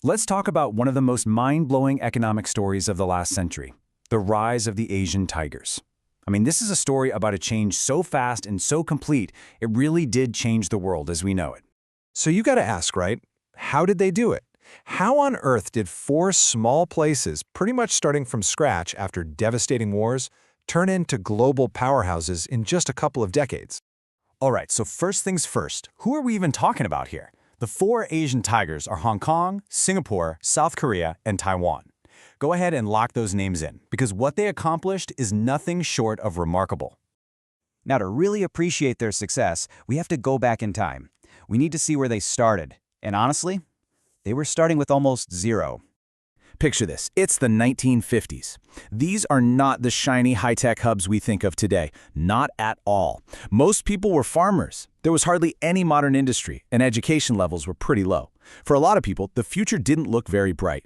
Let's talk about one of the most mind-blowing economic stories of the last century, the rise of the Asian tigers. I mean, this is a story about a change so fast and so complete, it really did change the world as we know it. So you gotta ask, right? How did they do it? How on earth did four small places, pretty much starting from scratch after devastating wars, turn into global powerhouses in just a couple of decades? All right, so first things first, who are we even talking about here? The four Asian tigers are Hong Kong, Singapore, South Korea, and Taiwan. Go ahead and lock those names in, because what they accomplished is nothing short of remarkable. Now, to really appreciate their success, we have to go back in time. We need to see where they started. And honestly, they were starting with almost zero. Picture this, it's the 1950s. These are not the shiny high-tech hubs we think of today, not at all. Most people were farmers. There was hardly any modern industry, and education levels were pretty low. For a lot of people, the future didn't look very bright.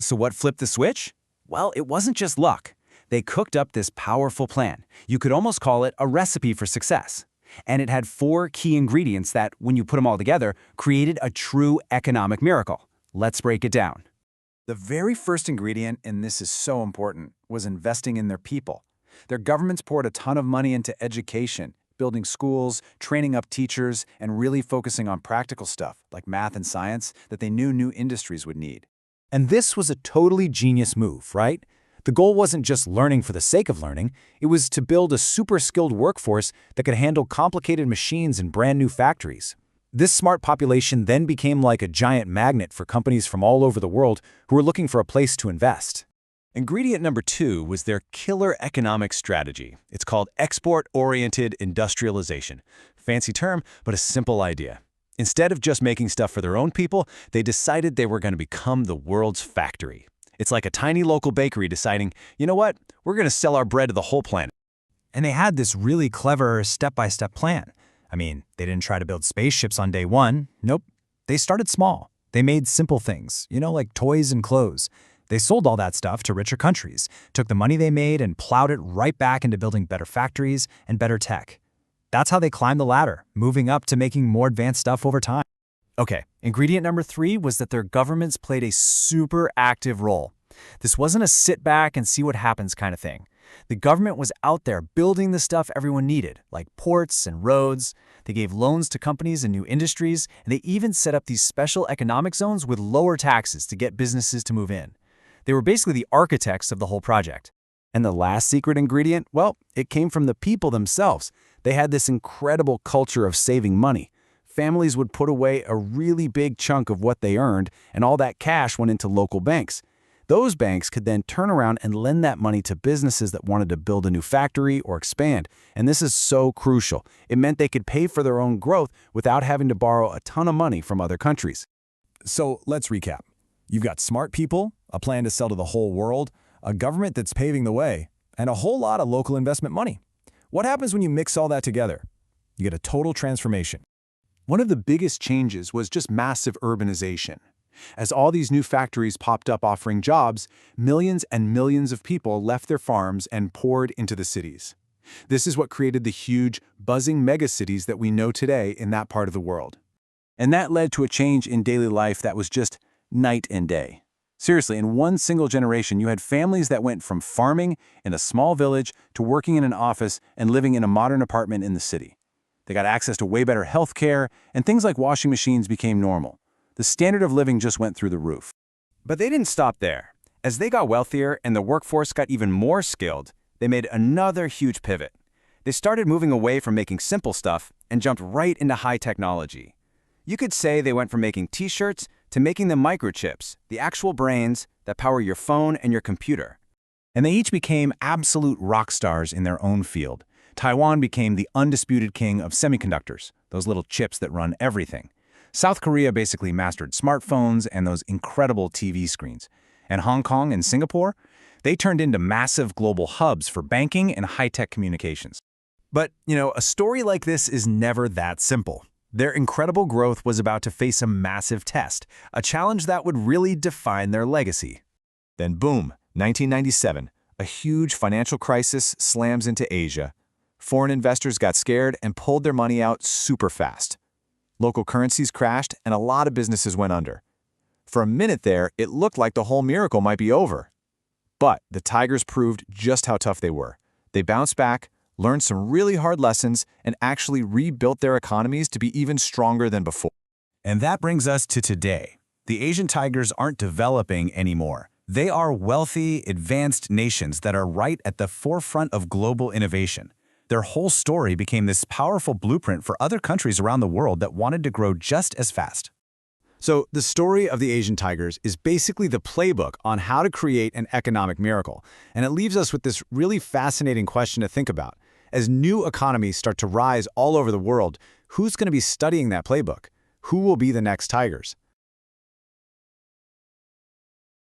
So what flipped the switch? Well, it wasn't just luck. They cooked up this powerful plan. You could almost call it a recipe for success. And it had four key ingredients that, when you put them all together, created a true economic miracle. Let's break it down. The very first ingredient, and this is so important, was investing in their people. Their governments poured a ton of money into education, building schools, training up teachers, and really focusing on practical stuff like math and science that they knew new industries would need. And this was a totally genius move, right? The goal wasn't just learning for the sake of learning, it was to build a super skilled workforce that could handle complicated machines and brand new factories. This smart population then became like a giant magnet for companies from all over the world who were looking for a place to invest. Ingredient number 2 was their killer economic strategy. It's called export-oriented industrialization. Fancy term, but a simple idea. Instead of just making stuff for their own people, they decided they were going to become the world's factory. It's like a tiny local bakery deciding, you know what, we're going to sell our bread to the whole planet. And they had this really clever step-by-step plan. I mean, they didn't try to build spaceships on day one. Nope. They started small. They made simple things, like toys and clothes. They sold all that stuff to richer countries, took the money they made and plowed it right back into building better factories and better tech. That's how they climbed the ladder, moving up to making more advanced stuff over time. Okay, ingredient number 3 was that their governments played a super active role. This wasn't a sit back and see what happens kind of thing. The government was out there building the stuff everyone needed, like ports and roads. They gave loans to companies and new industries, and they even set up these special economic zones with lower taxes to get businesses to move in. They were basically the architects of the whole project. And the last secret ingredient, well, it came from the people themselves. They had this incredible culture of saving money. Families would put away a really big chunk of what they earned, and all that cash went into local banks. Those banks could then turn around and lend that money to businesses that wanted to build a new factory or expand. And this is so crucial. It meant they could pay for their own growth without having to borrow a ton of money from other countries. So let's recap. You've got smart people, a plan to sell to the whole world, a government that's paving the way, and a whole lot of local investment money. What happens when you mix all that together? You get a total transformation. One of the biggest changes was just massive urbanization. As all these new factories popped up offering jobs, millions and millions of people left their farms and poured into the cities. This is what created the huge, buzzing megacities that we know today in that part of the world. And that led to a change in daily life that was just night and day. Seriously, in one single generation, you had families that went from farming in a small village to working in an office and living in a modern apartment in the city. They got access to way better health care, and things like washing machines became normal. The standard of living just went through the roof. But they didn't stop there. As they got wealthier and the workforce got even more skilled, they made another huge pivot. They started moving away from making simple stuff and jumped right into high technology. You could say they went from making t-shirts to making the microchips, the actual brains that power your phone and your computer. And they each became absolute rock stars in their own field. Taiwan became the undisputed king of semiconductors, those little chips that run everything. South Korea basically mastered smartphones and those incredible TV screens. And Hong Kong and Singapore, they turned into massive global hubs for banking and high-tech communications. But, a story like this is never that simple. Their incredible growth was about to face a massive test, a challenge that would really define their legacy. Then boom, 1997, a huge financial crisis slams into Asia. Foreign investors got scared and pulled their money out super fast. Local currencies crashed and a lot of businesses went under. For a minute there, it looked like the whole miracle might be over. But the tigers proved just how tough they were. They bounced back, learned some really hard lessons, and actually rebuilt their economies to be even stronger than before. And that brings us to today. The Asian tigers aren't developing anymore. They are wealthy, advanced nations that are right at the forefront of global innovation. Their whole story became this powerful blueprint for other countries around the world that wanted to grow just as fast. So the story of the Asian tigers is basically the playbook on how to create an economic miracle. And it leaves us with this really fascinating question to think about. As new economies start to rise all over the world, who's going to be studying that playbook? Who will be the next tigers?